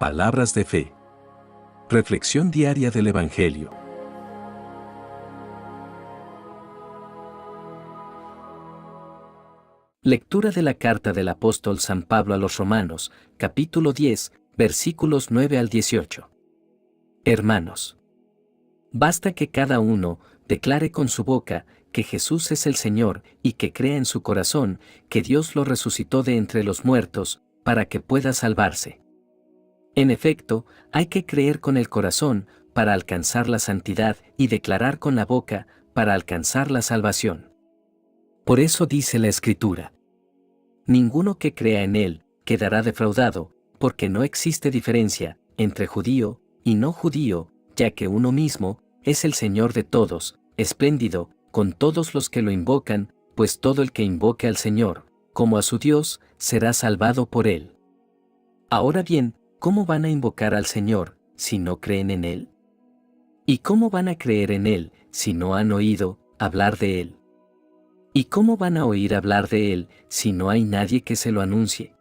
Palabras de fe. Reflexión diaria del Evangelio. Lectura de la carta del apóstol San Pablo a los Romanos, capítulo 10, versículos 9 al 18. Hermanos, basta que cada uno declare con su boca que Jesús es el Señor y que crea en su corazón que Dios lo resucitó de entre los muertos, para que pueda salvarse. En efecto, hay que creer con el corazón para alcanzar la santidad y declarar con la boca para alcanzar la salvación. Por eso dice la Escritura: ninguno que crea en Él quedará defraudado, porque no existe diferencia entre judío y no judío, ya que uno mismo es el Señor de todos, espléndido, con todos los que lo invocan, pues todo el que invoque al Señor, como a su Dios, será salvado por Él. Ahora bien, ¿cómo van a invocar al Señor si no creen en Él? ¿Y cómo van a creer en Él si no han oído hablar de Él? ¿Y cómo van a oír hablar de Él si no hay nadie que se lo anuncie?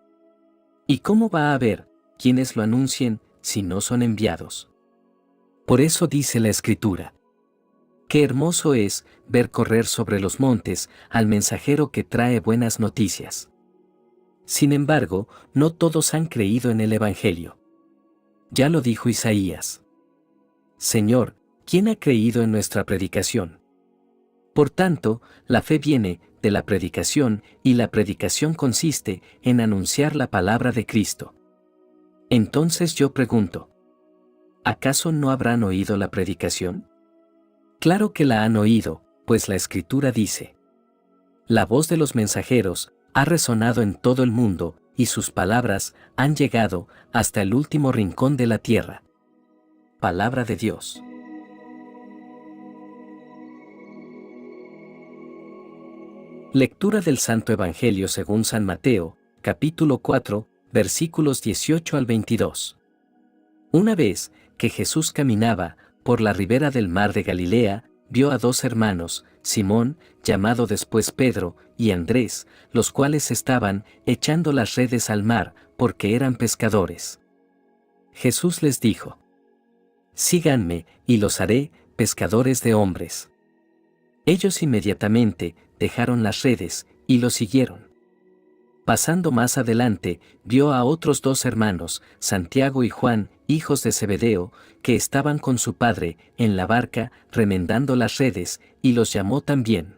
¿Y cómo va a haber quienes lo anuncien si no son enviados? Por eso dice la Escritura: qué hermoso es ver correr sobre los montes al mensajero que trae buenas noticias. Sin embargo, no todos han creído en el Evangelio. Ya lo dijo Isaías: Señor, ¿quién ha creído en nuestra predicación? Por tanto, la fe viene de la predicación, y la predicación consiste en anunciar la palabra de Cristo. Entonces yo pregunto: ¿acaso no habrán oído la predicación? Claro que la han oído, pues la Escritura dice: la voz de los mensajeros ha resonado en todo el mundo, y sus palabras han llegado hasta el último rincón de la tierra. Palabra de Dios. Lectura del Santo Evangelio según San Mateo, capítulo 4, versículos 18 al 22. Una vez que Jesús caminaba por la ribera del mar de Galilea, vio a dos hermanos, Simón, llamado después Pedro, y Andrés, los cuales estaban echando las redes al mar, porque eran pescadores. Jesús les dijo: síganme, y los haré pescadores de hombres. Ellos inmediatamente dejaron las redes, y lo siguieron. Pasando más adelante, vio a otros dos hermanos, Santiago y Juan, hijos de Zebedeo, que estaban con su padre en la barca remendando las redes, y los llamó también.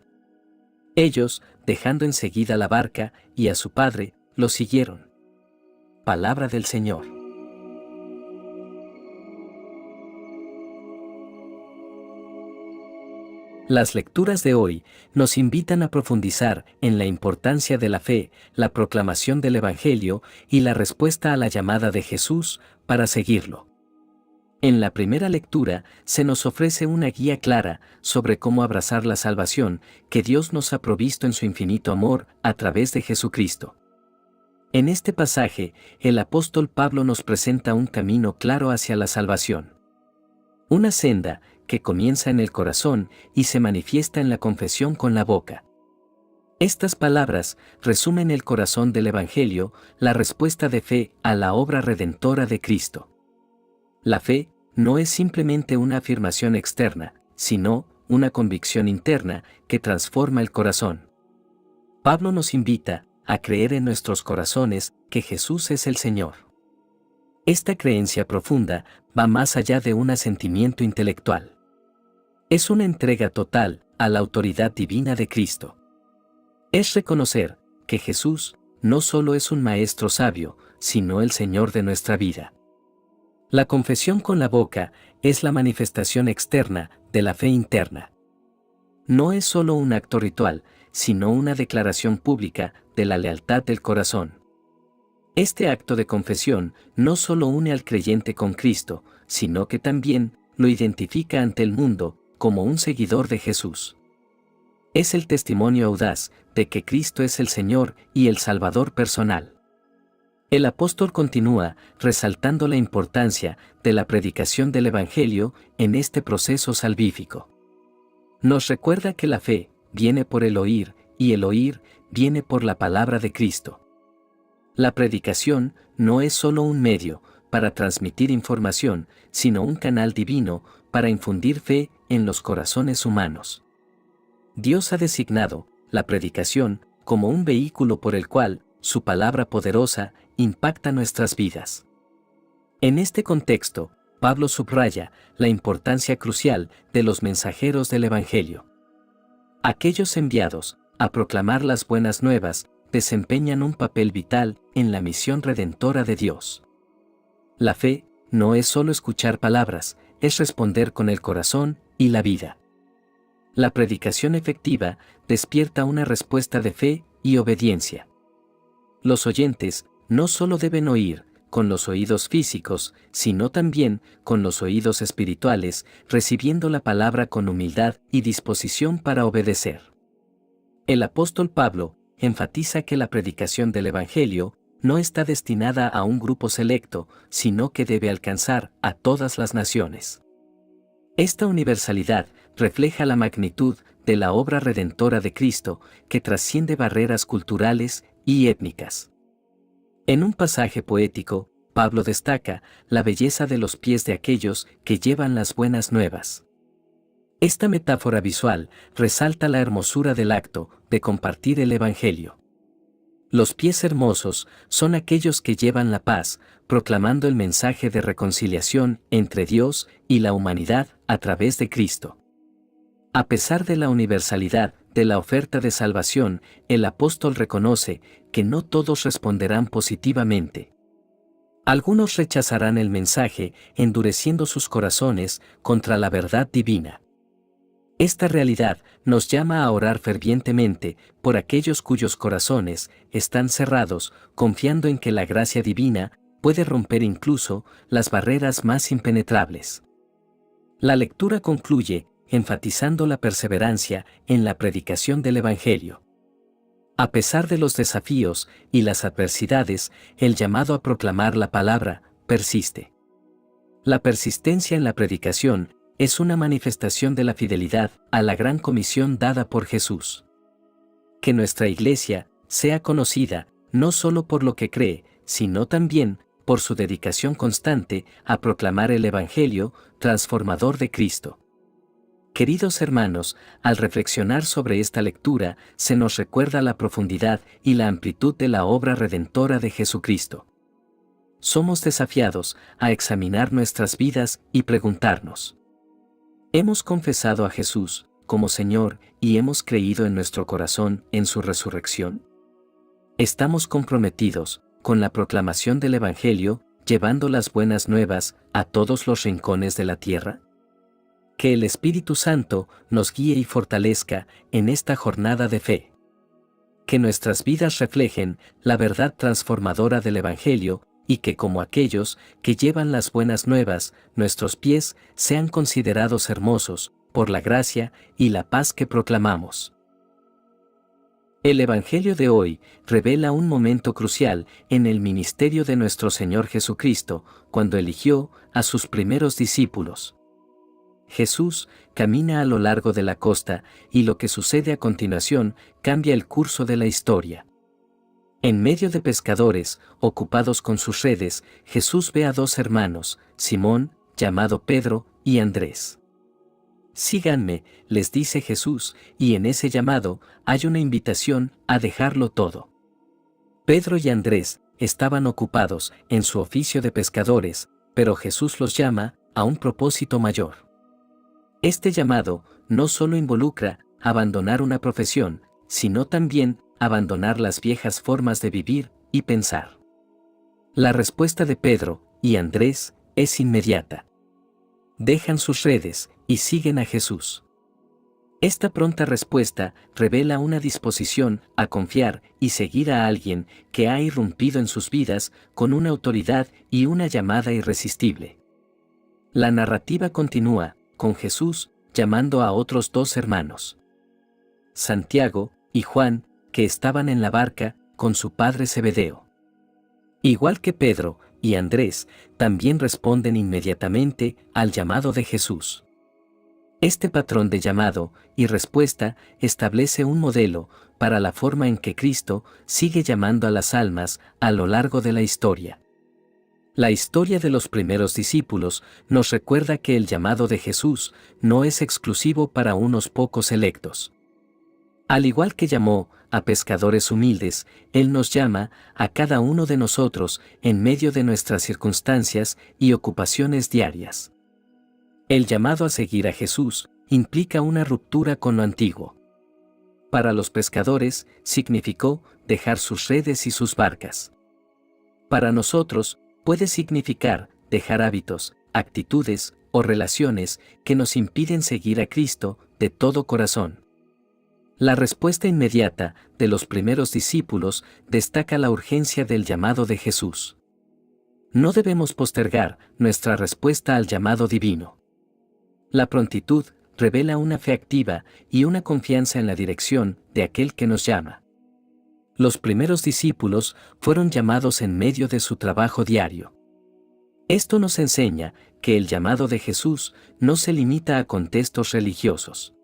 Ellos, dejando enseguida la barca y a su padre, lo siguieron. Palabra del Señor. Las lecturas de hoy nos invitan a profundizar en la importancia de la fe, la proclamación del Evangelio y la respuesta a la llamada de Jesús para seguirlo. En la primera lectura se nos ofrece una guía clara sobre cómo abrazar la salvación que Dios nos ha provisto en su infinito amor a través de Jesucristo. En este pasaje, el apóstol Pablo nos presenta un camino claro hacia la salvación. Una senda que comienza en el corazón y se manifiesta en la confesión con la boca. Estas palabras resumen el corazón del Evangelio, la respuesta de fe a la obra redentora de Cristo. La fe no es simplemente una afirmación externa, sino una convicción interna que transforma el corazón. Pablo nos invita a creer en nuestros corazones que Jesús es el Señor. Esta creencia profunda va más allá de un asentimiento intelectual. Es una entrega total a la autoridad divina de Cristo. Es reconocer que Jesús no solo es un maestro sabio, sino el Señor de nuestra vida. La confesión con la boca es la manifestación externa de la fe interna. No es solo un acto ritual, sino una declaración pública de la lealtad del corazón. Este acto de confesión no solo une al creyente con Cristo, sino que también lo identifica ante el mundo como un seguidor de Jesús. Es el testimonio audaz de que Cristo es el Señor y el Salvador personal. El apóstol continúa resaltando la importancia de la predicación del Evangelio en este proceso salvífico. Nos recuerda que la fe viene por el oír, y el oír viene por la palabra de Cristo. La predicación no es solo un medio para transmitir información, sino un canal divino para infundir fe en los corazones humanos. Dios ha designado la predicación como un vehículo por el cual su palabra poderosa impacta nuestras vidas. En este contexto, Pablo subraya la importancia crucial de los mensajeros del Evangelio. Aquellos enviados a proclamar las buenas nuevas desempeñan un papel vital en la misión redentora de Dios. La fe no es solo escuchar palabras, es responder con el corazón y la vida. La predicación efectiva despierta una respuesta de fe y obediencia. Los oyentes no solo deben oír con los oídos físicos, sino también con los oídos espirituales, recibiendo la palabra con humildad y disposición para obedecer. El apóstol Pablo enfatiza que la predicación del Evangelio no está destinada a un grupo selecto, sino que debe alcanzar a todas las naciones. Esta universalidad refleja la magnitud de la obra redentora de Cristo, que trasciende barreras culturales y étnicas. En un pasaje poético, Pablo destaca la belleza de los pies de aquellos que llevan las buenas nuevas. Esta metáfora visual resalta la hermosura del acto de compartir el Evangelio. Los pies hermosos son aquellos que llevan la paz, proclamando el mensaje de reconciliación entre Dios y la humanidad a través de Cristo. A pesar de la universalidad de la oferta de salvación, el apóstol reconoce que no todos responderán positivamente. Algunos rechazarán el mensaje, endureciendo sus corazones contra la verdad divina. Esta realidad nos llama a orar fervientemente por aquellos cuyos corazones están cerrados, confiando en que la gracia divina puede romper incluso las barreras más impenetrables. La lectura concluye enfatizando la perseverancia en la predicación del Evangelio. A pesar de los desafíos y las adversidades, el llamado a proclamar la palabra persiste. La persistencia en la predicación es una manifestación de la fidelidad a la gran comisión dada por Jesús. Que nuestra Iglesia sea conocida no solo por lo que cree, sino también por su dedicación constante a proclamar el Evangelio transformador de Cristo. Queridos hermanos, al reflexionar sobre esta lectura, se nos recuerda la profundidad y la amplitud de la obra redentora de Jesucristo. Somos desafiados a examinar nuestras vidas y preguntarnos: ¿hemos confesado a Jesús como Señor y hemos creído en nuestro corazón en su resurrección? ¿Estamos comprometidos con la proclamación del Evangelio, llevando las buenas nuevas a todos los rincones de la tierra? Que el Espíritu Santo nos guíe y fortalezca en esta jornada de fe. Que nuestras vidas reflejen la verdad transformadora del Evangelio y que, como aquellos que llevan las buenas nuevas, nuestros pies sean considerados hermosos por la gracia y la paz que proclamamos. El Evangelio de hoy revela un momento crucial en el ministerio de nuestro Señor Jesucristo, cuando eligió a sus primeros discípulos. Jesús camina a lo largo de la costa y lo que sucede a continuación cambia el curso de la historia. En medio de pescadores, ocupados con sus redes, Jesús ve a dos hermanos, Simón, llamado Pedro, y Andrés. Síganme, les dice Jesús, y en ese llamado hay una invitación a dejarlo todo. Pedro y Andrés estaban ocupados en su oficio de pescadores, pero Jesús los llama a un propósito mayor. Este llamado no solo involucra abandonar una profesión, sino también abandonar las viejas formas de vivir y pensar. La respuesta de Pedro y Andrés es inmediata. Dejan sus redes y siguen a Jesús. Esta pronta respuesta revela una disposición a confiar y seguir a alguien que ha irrumpido en sus vidas con una autoridad y una llamada irresistible. La narrativa continúa con Jesús llamando a otros dos hermanos, Santiago y Juan, que estaban en la barca con su padre Zebedeo. Igual que Pedro y Andrés, también responden inmediatamente al llamado de Jesús. Este patrón de llamado y respuesta establece un modelo para la forma en que Cristo sigue llamando a las almas a lo largo de la historia. La historia de los primeros discípulos nos recuerda que el llamado de Jesús no es exclusivo para unos pocos electos. Al igual que llamó a pescadores humildes, Él nos llama a cada uno de nosotros en medio de nuestras circunstancias y ocupaciones diarias. El llamado a seguir a Jesús implica una ruptura con lo antiguo. Para los pescadores significó dejar sus redes y sus barcas. Para nosotros puede significar dejar hábitos, actitudes o relaciones que nos impiden seguir a Cristo de todo corazón. La respuesta inmediata de los primeros discípulos destaca la urgencia del llamado de Jesús. No debemos postergar nuestra respuesta al llamado divino. La prontitud revela una fe activa y una confianza en la dirección de aquel que nos llama. Los primeros discípulos fueron llamados en medio de su trabajo diario. Esto nos enseña que el llamado de Jesús no se limita a contextos religiosos.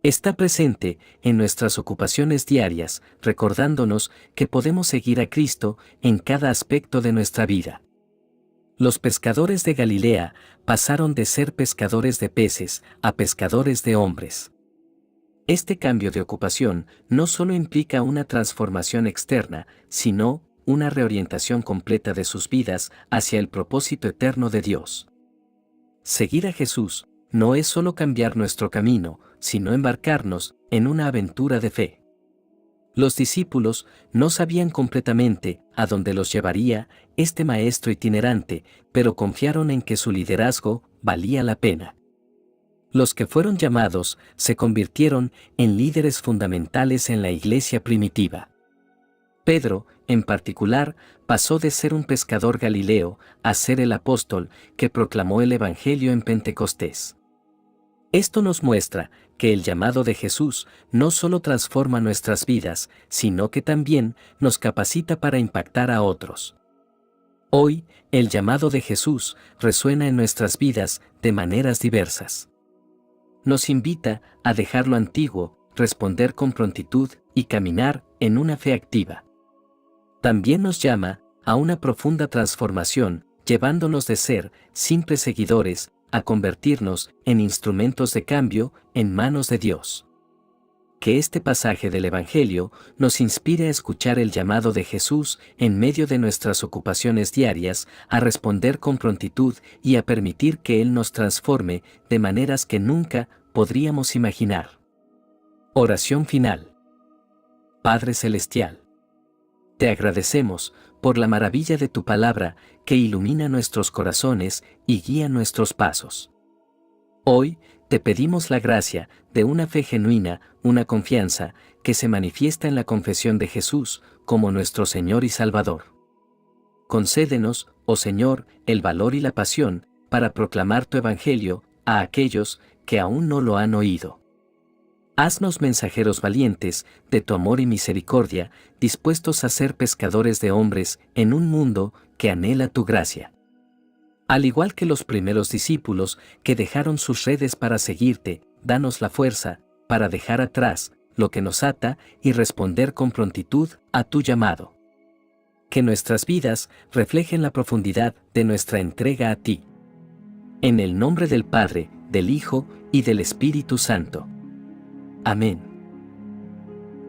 Está presente en nuestras ocupaciones diarias, recordándonos que podemos seguir a Cristo en cada aspecto de nuestra vida. Los pescadores de Galilea pasaron de ser pescadores de peces a pescadores de hombres. Este cambio de ocupación no solo implica una transformación externa, sino una reorientación completa de sus vidas hacia el propósito eterno de Dios. Seguir a Jesús no es solo cambiar nuestro camino, sino embarcarnos en una aventura de fe. Los discípulos no sabían completamente a dónde los llevaría este maestro itinerante, pero confiaron en que su liderazgo valía la pena. Los que fueron llamados se convirtieron en líderes fundamentales en la iglesia primitiva. Pedro, en particular, pasó de ser un pescador galileo a ser el apóstol que proclamó el Evangelio en Pentecostés. Esto nos muestra que el llamado de Jesús no solo transforma nuestras vidas, sino que también nos capacita para impactar a otros. Hoy, el llamado de Jesús resuena en nuestras vidas de maneras diversas. Nos invita a dejar lo antiguo, responder con prontitud y caminar en una fe activa. También nos llama a una profunda transformación, llevándonos de ser simples seguidores a convertirnos en instrumentos de cambio en manos de Dios. Que este pasaje del Evangelio nos inspire a escuchar el llamado de Jesús en medio de nuestras ocupaciones diarias, a responder con prontitud y a permitir que Él nos transforme de maneras que nunca podríamos imaginar. Oración final. Padre Celestial, te agradecemos por la maravilla de tu palabra que ilumina nuestros corazones y guía nuestros pasos. Hoy te pedimos la gracia de una fe genuina, una confianza que se manifiesta en la confesión de Jesús como nuestro Señor y Salvador. Concédenos, oh Señor, el valor y la pasión para proclamar tu Evangelio a aquellos que aún no lo han oído. Haznos mensajeros valientes de tu amor y misericordia, dispuestos a ser pescadores de hombres en un mundo que anhela tu gracia. Al igual que los primeros discípulos que dejaron sus redes para seguirte, danos la fuerza para dejar atrás lo que nos ata y responder con prontitud a tu llamado. Que nuestras vidas reflejen la profundidad de nuestra entrega a ti. En el nombre del Padre, del Hijo y del Espíritu Santo. Amén.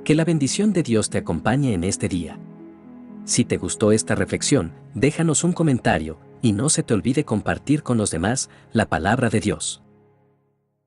Que la bendición de Dios te acompañe en este día. Si te gustó esta reflexión, déjanos un comentario y no se te olvide compartir con los demás la palabra de Dios.